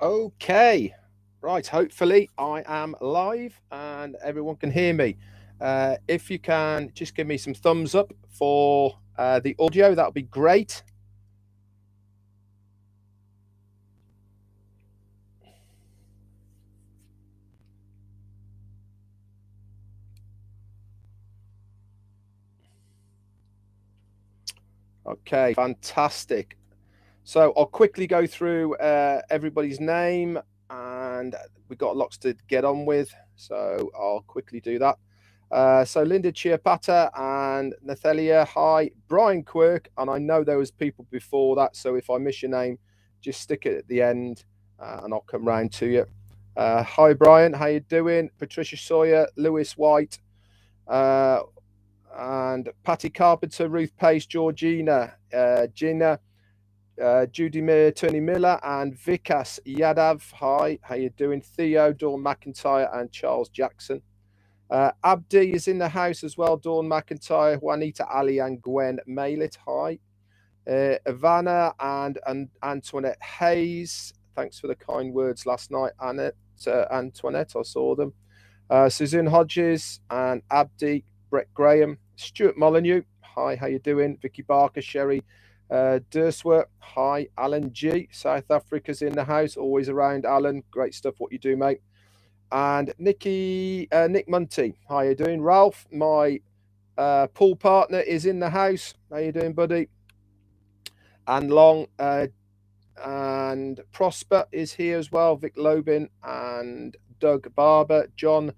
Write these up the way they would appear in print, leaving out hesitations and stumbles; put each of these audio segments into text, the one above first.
Okay, right. Hopefully, I am live and everyone can hear me. If you can just give me some thumbs up for the audio, that would be great. Okay, fantastic. So I'll quickly go through everybody's name, and we've got lots to get on with. So I'll quickly do that. So Linda Chiapata and Nathalia, hi. Brian Quirk, and I know there was people before that, so if I miss your name, just stick it at the end, and I'll come round to you. Hi Brian, how you doing? Patricia Sawyer, Lewis White, uh, and Patty Carpenter, Ruth Pace, Georgina, Gina, Judy Mir, Tony Miller, and Vikas Yadav. Hi, how you doing? Theo, Dawn McIntyre, and Charles Jackson. Abdi is in the house as well. Dawn McIntyre, Juanita Ali, and Gwen Maylit. Hi. Ivana and Antoinette Hayes. Thanks for the kind words last night, Antoinette. I saw them. Susan Hodges and Abdi, Brett Graham, Stuart Molyneux. Hi, how you doing? Vicky Barker, Sherry Derswer. Hi, Alan G. South Africa's in the house. Always around, Alan. Great stuff. What you do, mate. And Nick Munty. How you doing? Ralph, my pool partner, is in the house. How you doing, buddy? And Long and Prosper is here as well. Vic Lobin and Doug Barber, John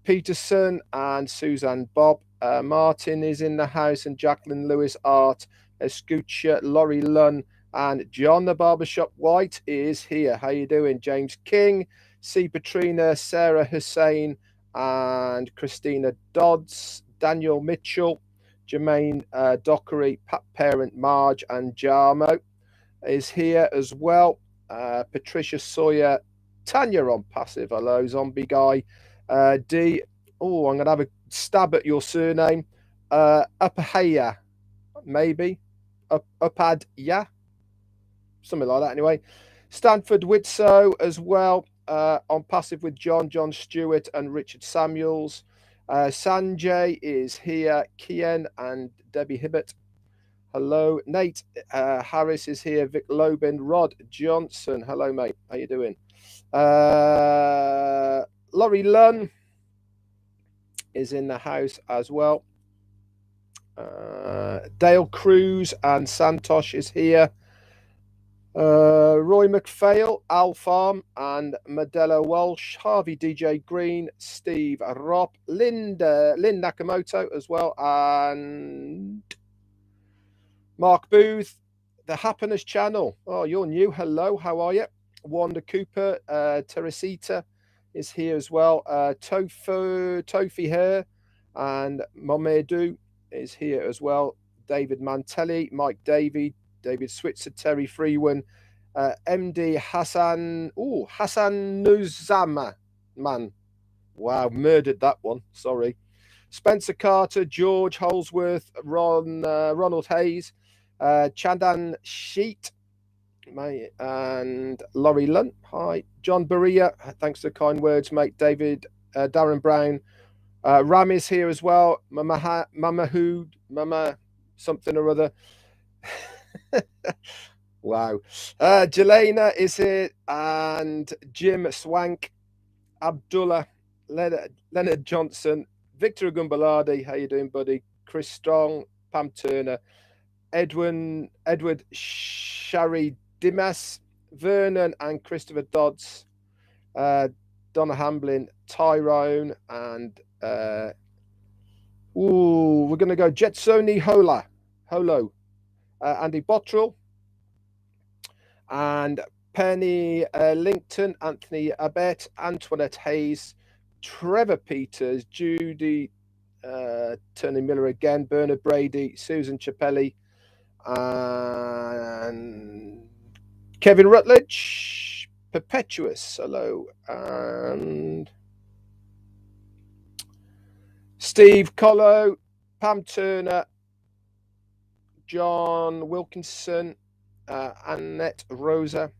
Peterson and Suzanne Bob. Martin is in the house, and Jacqueline Lewis Art, Escucha, Laurie Lunn, and John the Barbershop White is here. How you doing? James King, C. Patrina, Sarah Hussein, and Christina Dodds, Daniel Mitchell, Jermaine Dockery, Pat Parent, Marge, and Jarmo is here as well. Patricia Sawyer, Tanya on passive. Hello, zombie guy. D. Oh, I'm going to have a stab at your surname. Upahaya, maybe. Upad, yeah. Something like that, anyway. Stanford Witso as well. On passive with John Stewart, and Richard Samuels. Sanjay is here. Kian and Debbie Hibbert. Hello. Nate Harris is here. Vic Lobin. Rod Johnson. Hello, mate. How you doing? Laurie Lunn is in the house as well. Dale Cruz and Santosh is here. Roy McPhail, Al Farm, and Modella Walsh, Harvey DJ Green, Steve Ropp, Lynn Nakamoto as well, and Mark Booth, the Happiness Channel. Oh, you're new. Hello, how are you? Wanda Cooper, Teresita is here as well. Tofi Hair and Momedu is here as well. David Mantelli, Mike David Switzer, Terry Freeman, MD Hassan Nuzama, man. Wow, murdered that one. Sorry. Spencer Carter, George Holsworth, Ronald Hayes, Chandan Sheet, mate, and Laurie Lunt. Hi. John Berea, thanks for the kind words, mate. David, Darren Brown. Ram is here as well. Mama Hood, Mama something or other. Wow. Jelena is here, and Jim Swank, Abdullah, Leonard Johnson, Victor Gumbaladi, how you doing, buddy? Chris Strong, Pam Turner, Edward Shari Dimas, Vernon and Christopher Dodds, Donna Hamblin, Tyrone, and we're going to go Jetsoni Holo, Andy Bottrell, and Penny Linkton, Anthony Abbott, Antoinette Hayes, Trevor Peters, Judy Tony Miller again, Bernard Brady, Susan Chappelli, and Kevin Rutledge, Perpetuous, hello, and Steve Collo, Pam Turner, John Wilkinson, Annette Rosa,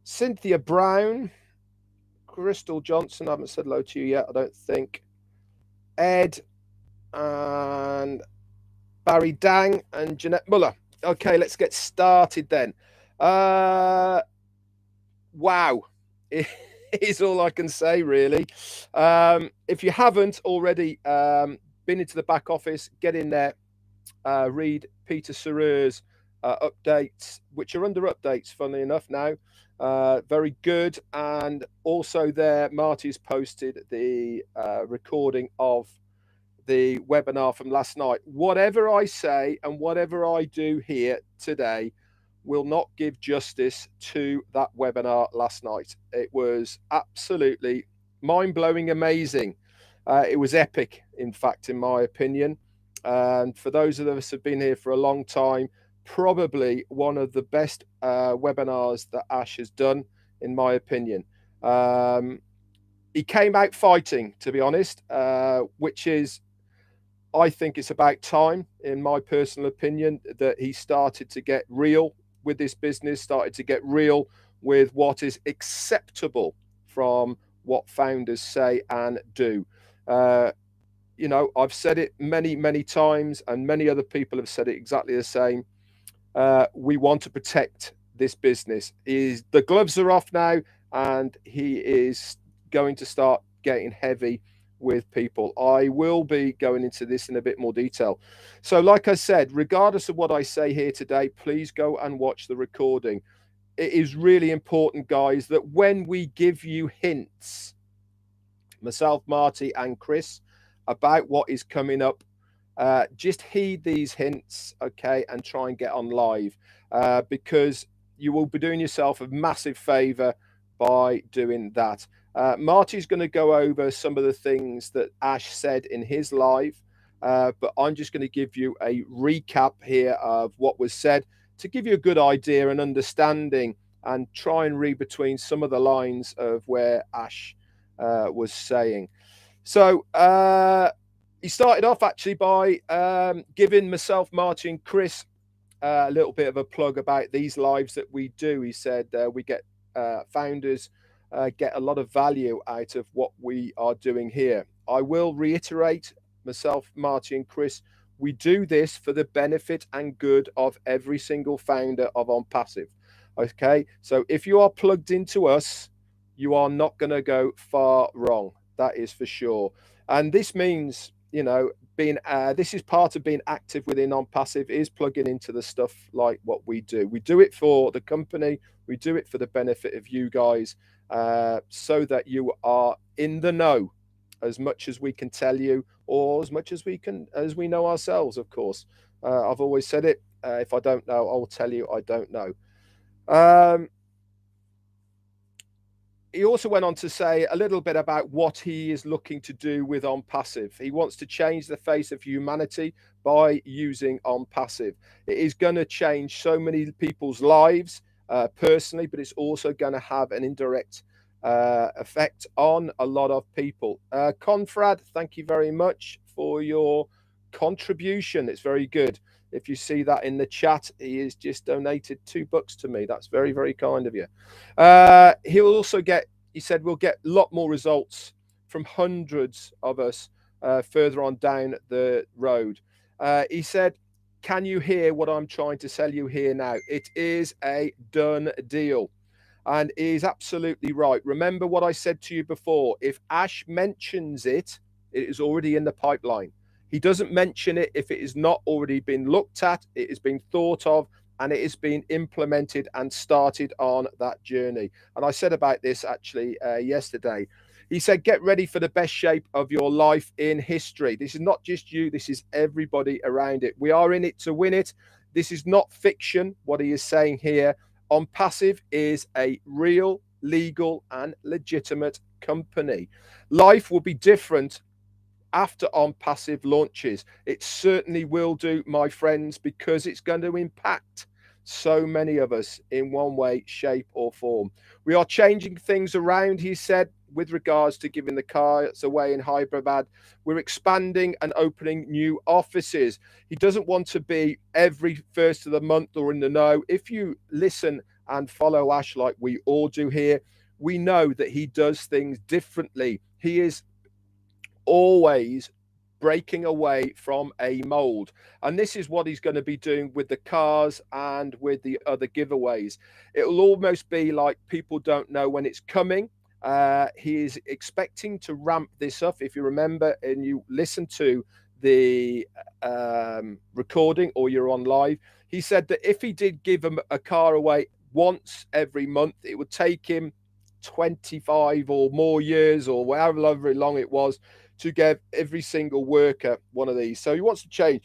Cynthia Brown, Crystal Johnson, I haven't said hello to you yet, I don't think. Ed and Barry Dang and Jeanette Muller. Okay, let's get started then. Wow. Is all I can say, really. If you haven't already been into the back office, get in there, read Peter Sareur's updates, which are under updates, funnily enough, now. Very good. And also there, Marty's posted the recording of the webinar from last night. Whatever I say and whatever I do here today will not give justice to that webinar last night. It was absolutely mind-blowing, amazing. It was epic, in fact, in my opinion. And for those of us who have been here for a long time, probably one of the best webinars that Ash has done, in my opinion. He came out fighting, to be honest, which is, I think it's about time, in my personal opinion, that he started to get real with this business, started to get real with what is acceptable from what founders say and do. You know, I've said it many, many times, and many other people have said it exactly the same. We want to protect this business. The gloves are off now, and he is going to start getting heavy with people. I will be going into this in a bit more detail. So like I said, regardless of what I say here today, please go and watch the recording. It is really important, guys, that when we give you hints, myself, Marty and Chris, about what is coming up, just heed these hints, okay, and try and get on live, because you will be doing yourself a massive favor by doing that. Marty's going to go over some of the things that Ash said in his live, but I'm just going to give you a recap here of what was said to give you a good idea and understanding, and try and read between some of the lines of where Ash was saying. So he started off actually by giving myself, Marty and Chris a little bit of a plug about these lives that we do. He said we get founders get a lot of value out of what we are doing here. I will reiterate, myself, Marty and Chris, we do this for the benefit and good of every single founder of ONPASSIVE. Okay, so if you are plugged into us, you are not going to go far wrong. That is for sure. And this means, you know, being this is part of being active within ONPASSIVE, is plugging into the stuff like what we do. We do it for the company. We do it for the benefit of you guys, so that you are in the know as much as we can tell you, or as much as we know ourselves, of course. I've always said it. If I don't know, I'll tell you I don't know. He also went on to say a little bit about what he is looking to do with ONPASSIVE. He wants to change the face of humanity by using ONPASSIVE. It is going to change so many people's lives personally, but it's also going to have an indirect effect on a lot of people. Confrad, thank you very much for your contribution. It's very good. If you see that in the chat, he has just donated $2 to me. That's very, very kind of you. He'll also get, he said, we'll get a lot more results from hundreds of us further on down the road. He said, can you hear what I'm trying to sell you here now? It is a done deal. And he's absolutely right. Remember what I said to you before. If Ash mentions it, it is already in the pipeline. He doesn't mention it if it has not already been looked at, it has been thought of, and it has been implemented and started on that journey. And I said about this actually yesterday. He said, get ready for the best shape of your life in history. This is not just you, this is everybody around it. We are in it to win it. This is not fiction, what he is saying here. ONPASSIVE is a real, legal, and legitimate company. Life will be different after ONPASSIVE launches. It certainly will do, my friends, because it's going to impact so many of us in one way, shape, or form. We are changing things around, he said, with regards to giving the cars away in Hyderabad. We're expanding and opening new offices. He doesn't want to be every first of the month or in the know. If you listen and follow Ash like we all do here, we know that he does things differently. He is always breaking away from a mold, and this is what he's going to be doing with the cars and with the other giveaways. It will almost be like people don't know when it's coming. He is expecting to ramp this up. If you remember and you listen to the recording, or you're on live, he said that if he did give him a car away once every month, it would take him 25 or more years, or however long it was, to give every single worker one of these. So he wants to change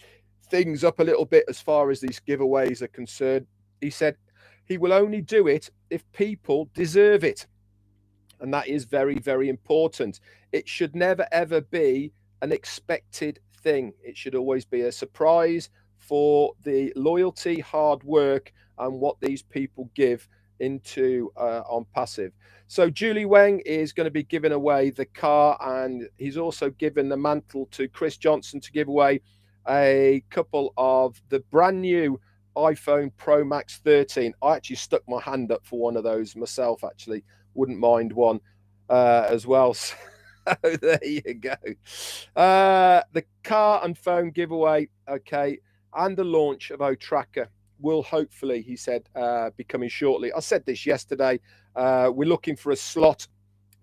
things up a little bit as far as these giveaways are concerned. He said he will only do it if people deserve it. And that is very, very important. It should never, ever be an expected thing. It should always be a surprise for the loyalty, hard work, and what these people give into ONPASSIVE. So Julie Weng is going to be giving away the car, and he's also given the mantle to Chris Johnson to give away a couple of the brand new iPhone Pro Max 13. I actually stuck my hand up for one of those myself, actually. Wouldn't mind one as well. So there you go. The car and phone giveaway, okay, and the launch of O-Tracker will hopefully, he said, be coming shortly. I said this yesterday. We're looking for a slot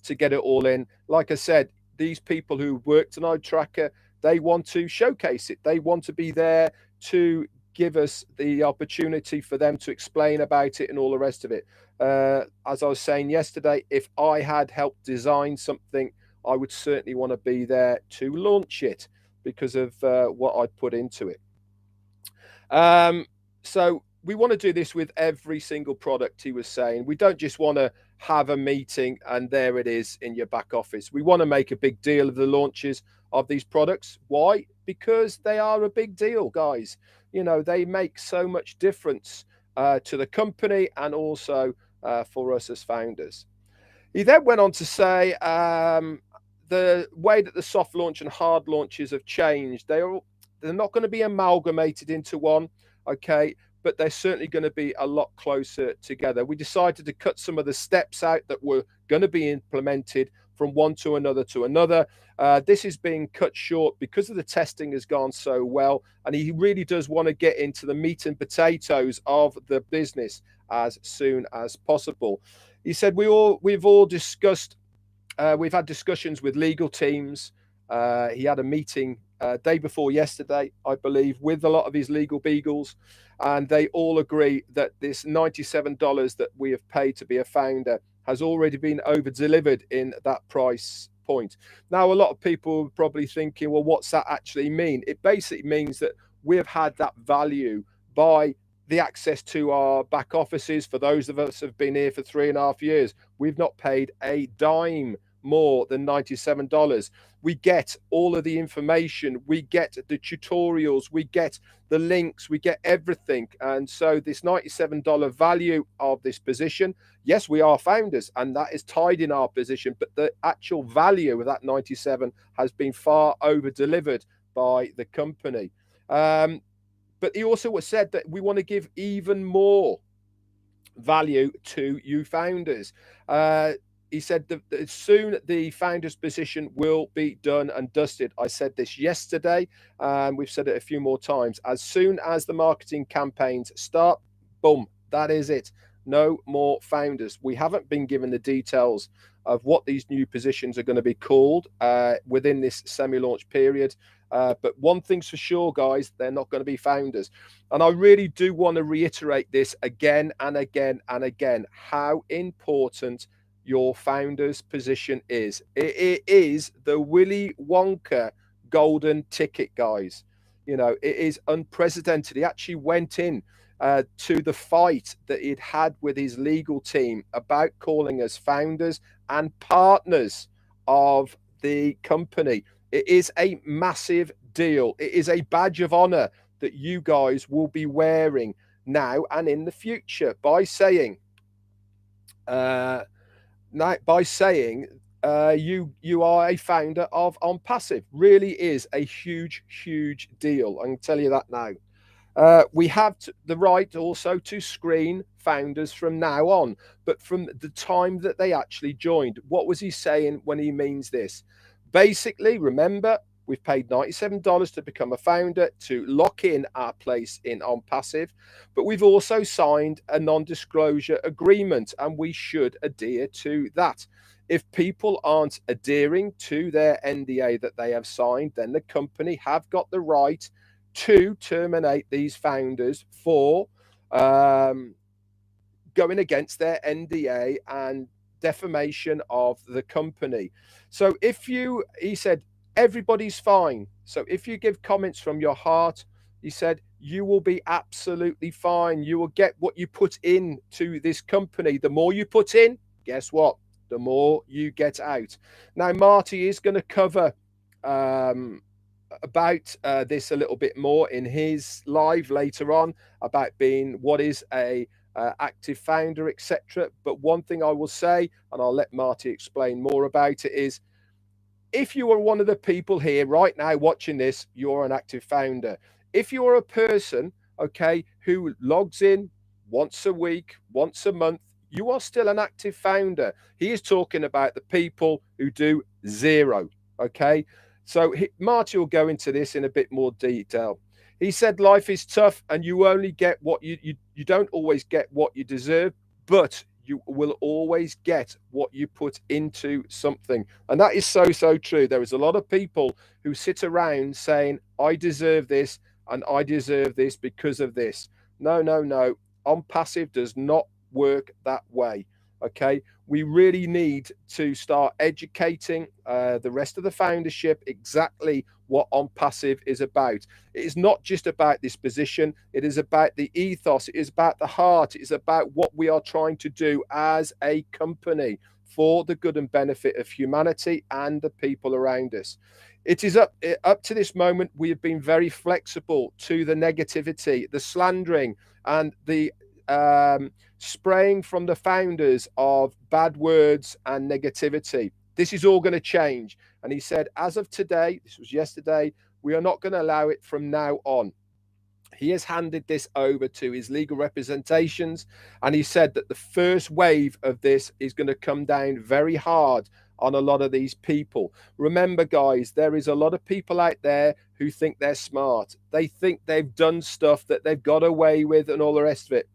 to get it all in. Like I said, these people who worked on O-Tracker, they want to showcase it. They want to be there to give us the opportunity for them to explain about it and all the rest of it. As I was saying yesterday, if I had helped design something, I would certainly want to be there to launch it because of what I put into it. So we want to do this with every single product, he was saying. We don't just want to have a meeting and there it is in your back office. We want to make a big deal of the launches of these products. Why? Because they are a big deal, guys. You know, they make so much difference to the company and also for us as founders. He then went on to say the way that the soft launch and hard launches have changed. They're not going to be amalgamated into one, okay, but they're certainly going to be a lot closer together. We decided to cut some of the steps out that were going to be implemented from one to another to another. This is being cut short because of the testing has gone so well, and he really does want to get into the meat and potatoes of the business as soon as possible. He said we've all discussed, we've had discussions with legal teams. He had a meeting day before yesterday, I believe, with a lot of his legal beagles, and they all agree that this $97 that we have paid to be a founder has already been over delivered in that price point. Now, a lot of people are probably thinking, well, what's that actually mean? It basically means that we've had that value by the access to our back offices. For those of us who have been here for 3.5 years, we've not paid a dime more than $97. We get all of the information, we get the tutorials, we get the links, we get everything. And so this $97 value of this position, yes, we are founders and that is tied in our position, but the actual value of that 97 has been far over delivered by the company. But he also said that we want to give even more value to you founders. He said that soon the founder's position will be done and dusted. I said this yesterday, and we've said it a few more times. As soon as the marketing campaigns start, boom, that is it. No more founders. We haven't been given the details of what these new positions are going to be called within this semi-launch period. But one thing's for sure, guys, they're not going to be founders. And I really do want to reiterate this again and again and again, how important your founder's position is. It is the Willy Wonka golden ticket, guys. You know, it is unprecedented. He actually went in to the fight that he'd had with his legal team about calling us founders and partners of the company. It is a massive deal. It is a badge of honor that you guys will be wearing now and in the future by saying you are a founder of ONPASSIVE. Really is a huge deal. I can tell you that now. We have the right also to screen founders from now on, but from the time that they actually joined. What was he saying when he means this? Basically, remember, we've paid $97 to become a founder to lock in our place in ONPASSIVE, but we've also signed a non-disclosure agreement, and we should adhere to that. If people aren't adhering to their NDA that they have signed, then the company have got the right to terminate these founders for going against their NDA and defamation of the company. So he said, everybody's fine. So if you give comments from your heart, he said, you will be absolutely fine. You will get what you put in to this company. The more you put in, guess what? The more you get out. Now, Marty is going to cover about this a little bit more in his live later on, about being what is a active founder, etc. But one thing I will say, and I'll let Marty explain more about it, is if you are one of the people here right now watching this, you're an active founder. If you're a person, okay, who logs in once a week, once a month, you are still an active founder. He is talking about the people who do zero, okay? So Marty will go into this in a bit more detail. He said life is tough and you only get what you don't always get what you deserve, but you will always get what you put into something. And that is so, so true. There is a lot of people who sit around saying, I deserve this and I deserve this because of this. No, no, no. ONPASSIVE does not work that way. Okay, we really need to start educating the rest of the foundership exactly what ONPASSIVE is about. It is not just about this position, it is about the ethos, it is about the heart, it is about what we are trying to do as a company for the good and benefit of humanity and the people around us. It is up to this moment, we have been very flexible to the negativity, the slandering, and the spraying from the founders of bad words and negativity. This is all going to change. And he said, as of today, this was yesterday, we are not going to allow it from now on. He has handed this over to his legal representations, and he said that the first wave of this is going to come down very hard on a lot of these people. Remember, guys, there is a lot of people out there who think they're smart. They think they've done stuff that they've got away with and all the rest of it.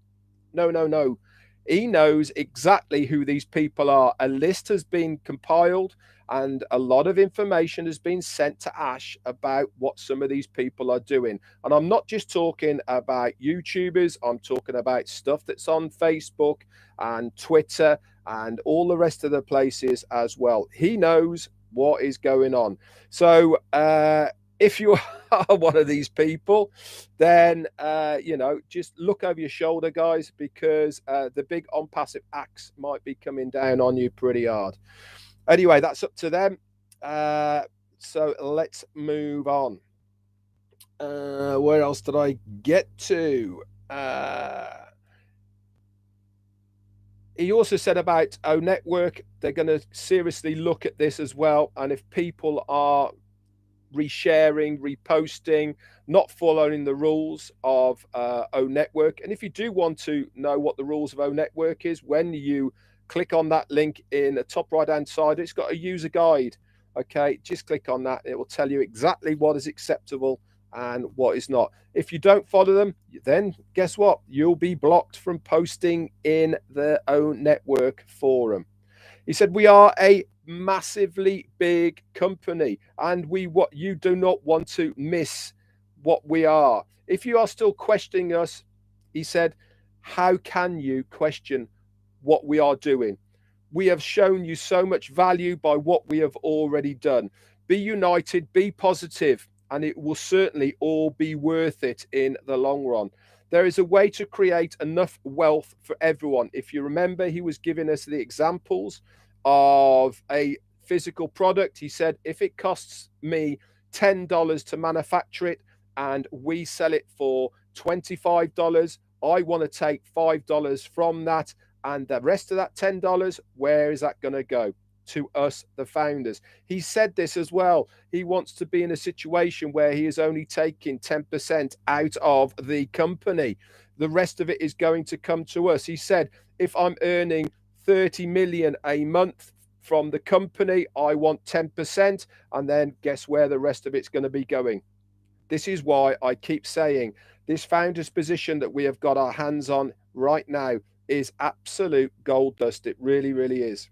No, no, no. He knows exactly who these people are. A list has been compiled and a lot of information has been sent to Ash about what some of these people are doing. And I'm not just talking about YouTubers. I'm talking about stuff that's on Facebook and Twitter and all the rest of the places as well. He knows what is going on. So if you are one of these people, then, you know, just look over your shoulder, guys, because the big ONPASSIVE axe might be coming down on you pretty hard. Anyway, that's up to them. So let's move on. Where else did I get to? He also said about O Network, they're going to seriously look at this as well. And if people are resharing, reposting, not following the rules of O Network. And if you do want to know what the rules of O Network is, when you click on that link in the top right hand side, it's got a user guide. Okay, just click on that. It will tell you exactly what is acceptable and what is not. If you don't follow them, then guess what? You'll be blocked from posting in the O Network forum. He said, we are a massively big company and you do not want to miss what we are. If you are still questioning us, he said, how can you question what we are doing? We have shown you so much value by what we have already done. Be united, be positive, and it will certainly all be worth it in the long run. There is a way to create enough wealth for everyone. If you remember, he was giving us the examples of a physical product. He said, if it costs me $10 to manufacture it and we sell it for $25, I want to take $5 from that, and the rest of that $10, where is that going to go? To us, the founders. He said this as well. He wants to be in a situation where he is only taking 10% out of the company. the rest of it is going to come to us. He said, if I'm earning 30 million a month from the company, I want 10%, and then guess where the rest of it's going to be going. This is why I keep saying this founder's position that we have got our hands on right now is absolute gold dust. It really, really is.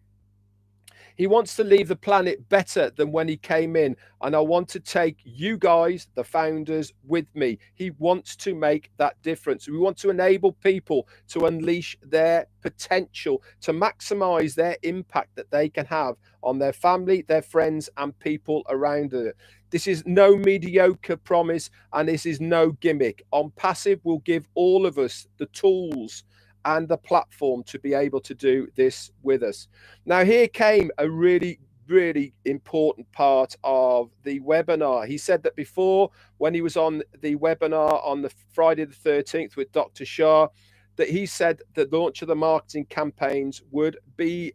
He wants to leave the planet better than when he came in. And I want to take you guys, the founders, with me. He wants to make that difference. We want to enable people to unleash their potential, to maximize their impact that they can have on their family, their friends, and people around it. This is no mediocre promise, and this is no gimmick. ONPASSIVE will give all of us the tools and the platform to be able to do this with us. Now, here came a really, really important part of the webinar. He said that before, when he was on the webinar on the Friday the 13th with Dr. Shah, that he said that the launch of the marketing campaigns would be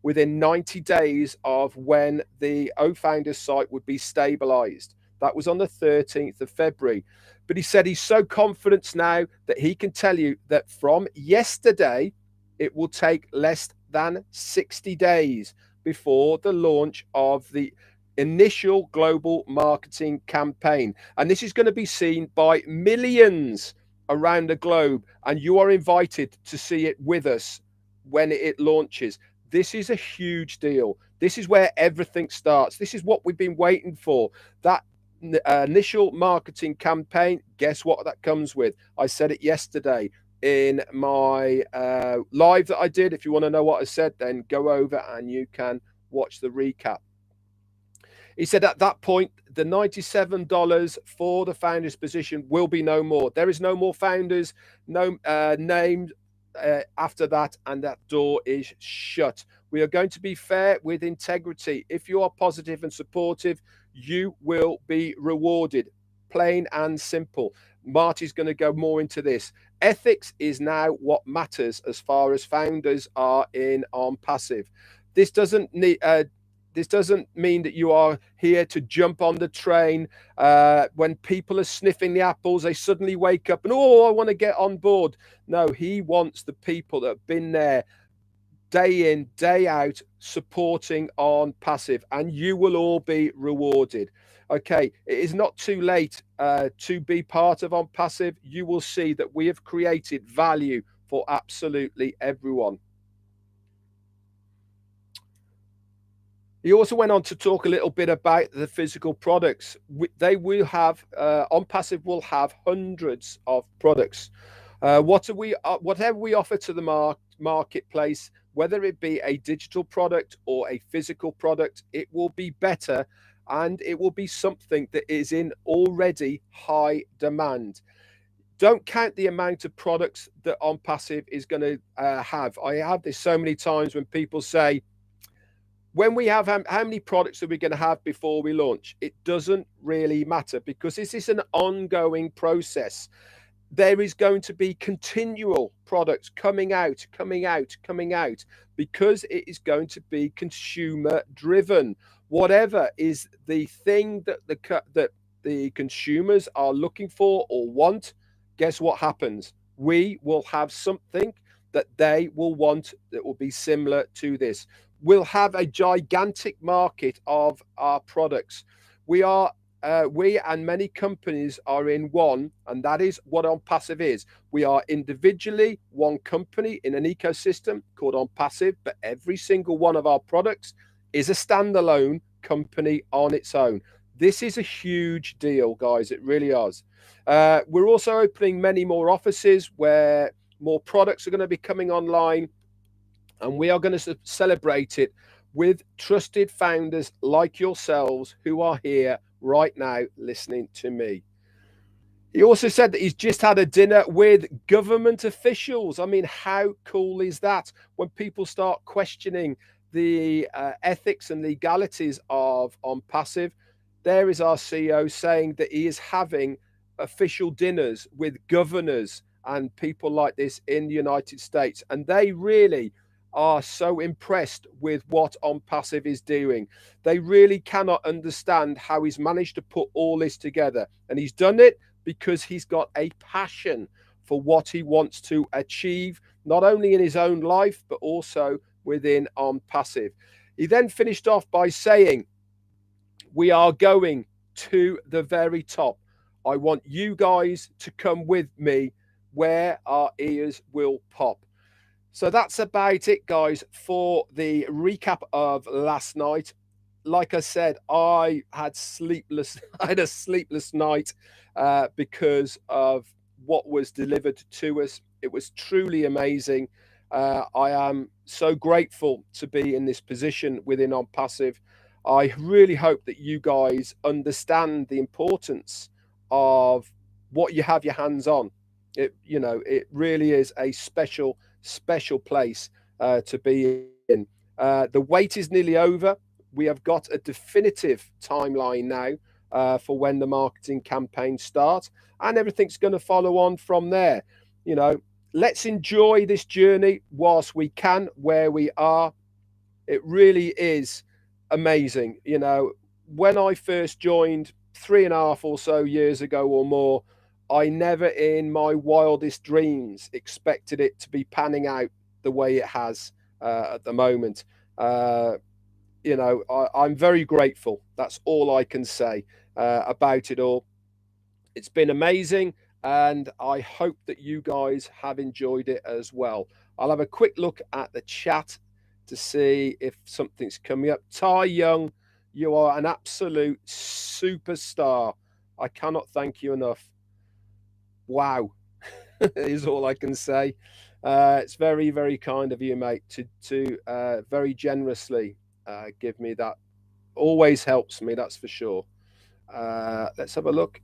within 90 days of when the OFounders site would be stabilized. That was on the 13th of February. But he said he's so confident now that he can tell you that from yesterday, it will take less than 60 days before the launch of the initial global marketing campaign. And this is going to be seen by millions around the globe. And you are invited to see it with us when it launches. This is a huge deal. This is where everything starts. This is what we've been waiting for. That initial marketing campaign, guess what that comes with? I said it yesterday in my live that I did. If you want to know what I said, then go over and you can watch the recap. He said at that point, the $97 for the founders position will be no more. There is no more founders, no named after that, and that door is shut. We are going to be fair with integrity. If you are positive and supportive, you will be rewarded. Plain and simple. Marty's going to go more into this. Ethics is now what matters as far as founders are in ONPASSIVE. This doesn't mean that you are here to jump on the train. When people are sniffing the apples, they suddenly wake up and, oh, I want to get on board. No, he wants the people that have been there day in, day out, supporting ONPASSIVE, and you will all be rewarded. Okay, it is not too late to be part of ONPASSIVE. You will see that we have created value for absolutely everyone. He also went on to talk a little bit about the physical products. They will have, ONPASSIVE will have hundreds of products. Whatever we offer to the marketplace, whether it be a digital product or a physical product, it will be better, and it will be something that is in already high demand. Don't count the amount of products that ONPASSIVE is going to have. I have this so many times when people say, when we have how many products are we going to have before we launch? It doesn't really matter, because this is an ongoing process. There is going to be continual products coming out, because it is going to be consumer driven. Whatever is the thing that the consumers are looking for or want, guess what happens? We will have something that they will want that will be similar to this. We'll have a gigantic market of our products. We and many companies are in one, and that is what ONPASSIVE is. We are individually one company in an ecosystem called ONPASSIVE, but every single one of our products is a standalone company on its own. This is a huge deal, guys. It really is. We're also opening many more offices where more products are going to be coming online, and we are going to celebrate it with trusted founders like yourselves who are here right now listening to me. He also said that he's just had a dinner with government officials. I mean, how cool is that? When people start questioning the ethics and legalities of ONPASSIVE, there is our CEO saying that he is having official dinners with governors and people like this in the United States. And they really are so impressed with what ONPASSIVE is doing. They really cannot understand how he's managed to put all this together. And he's done it because he's got a passion for what he wants to achieve, not only in his own life, but also within ONPASSIVE. He then finished off by saying, we are going to the very top. I want you guys to come with me where our ears will pop. So that's about it, guys, for the recap of last night. Like I said, I had a sleepless night because of what was delivered to us. It was truly amazing. I am so grateful to be in this position within ONPASSIVE. I really hope that you guys understand the importance of what you have your hands on. It really is a special place to be in. The wait is nearly over. We have got a definitive timeline now for when the marketing campaign starts, and everything's going to follow on from there. Let's enjoy this journey whilst we can, where we are. It really is amazing. When I first joined 3.5 or so years ago or more, I never in my wildest dreams expected it to be panning out the way it has at the moment. I'm very grateful. That's all I can say about it all. It's been amazing, and I hope that you guys have enjoyed it as well. I'll have a quick look at the chat to see if something's coming up. Ty Young, you are an absolute superstar. I cannot thank you enough. Wow, is all I can say. It's very, very kind of you, mate, to very generously give me that. Always helps me, that's for sure. Let's have a look.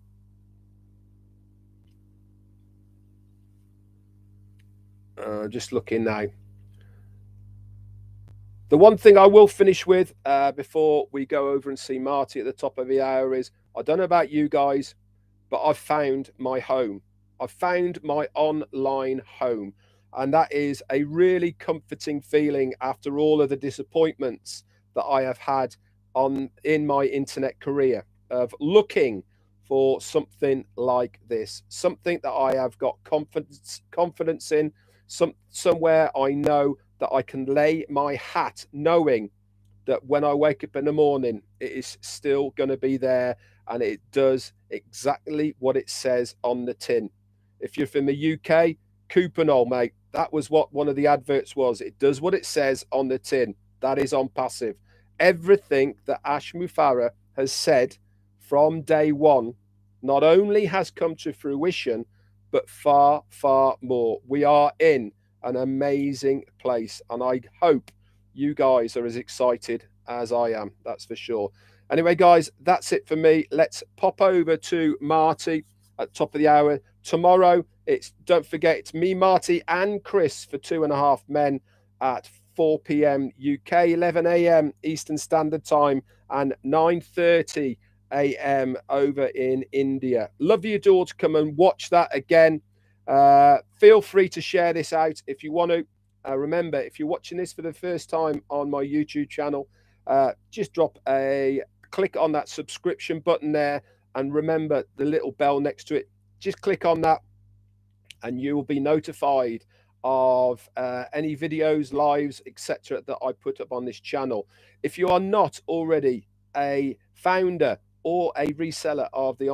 Just looking now. The one thing I will finish with before we go over and see Marty at the top of the hour is, I don't know about you guys, but I've found my home. I've found my online home. And that is a really comforting feeling after all of the disappointments that I have had in my internet career, of looking for something like this, something that I have got confidence in, somewhere I know that I can lay my hat, knowing that when I wake up in the morning, it is still going to be there, and it does exactly what it says on the tin. If you're from the UK, Couponol, mate, that was what one of the adverts was. It does what it says on the tin. That is ONPASSIVE. Everything that Ash Mufareh has said from day one not only has come to fruition, but far, far more. We are in an amazing place, and I hope you guys are as excited as I am. That's for sure. Anyway, guys, that's it for me. Let's pop over to Marty at the top of the hour. Tomorrow, don't forget, it's me, Marty, and Chris for 2.5 Men at 4 p.m. UK, 11 a.m. Eastern Standard Time, and 9:30 a.m. over in India. Love you all to come and watch that again. Feel free to share this out if you want to. Remember, if you're watching this for the first time on my YouTube channel, just click on that subscription button there, and remember the little bell next to it. Just click on that and you will be notified of any videos, lives, etc. that I put up on this channel. If you are not already a founder or a reseller of the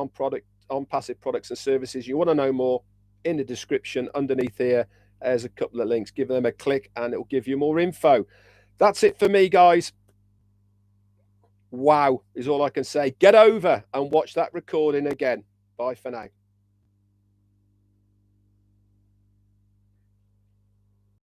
ONPASSIVE products and services, you want to know more, in the description underneath here, there's a couple of links. Give them a click and it will give you more info. That's it for me, guys. Wow is all I can say. Get over and watch that recording again. Bye for now.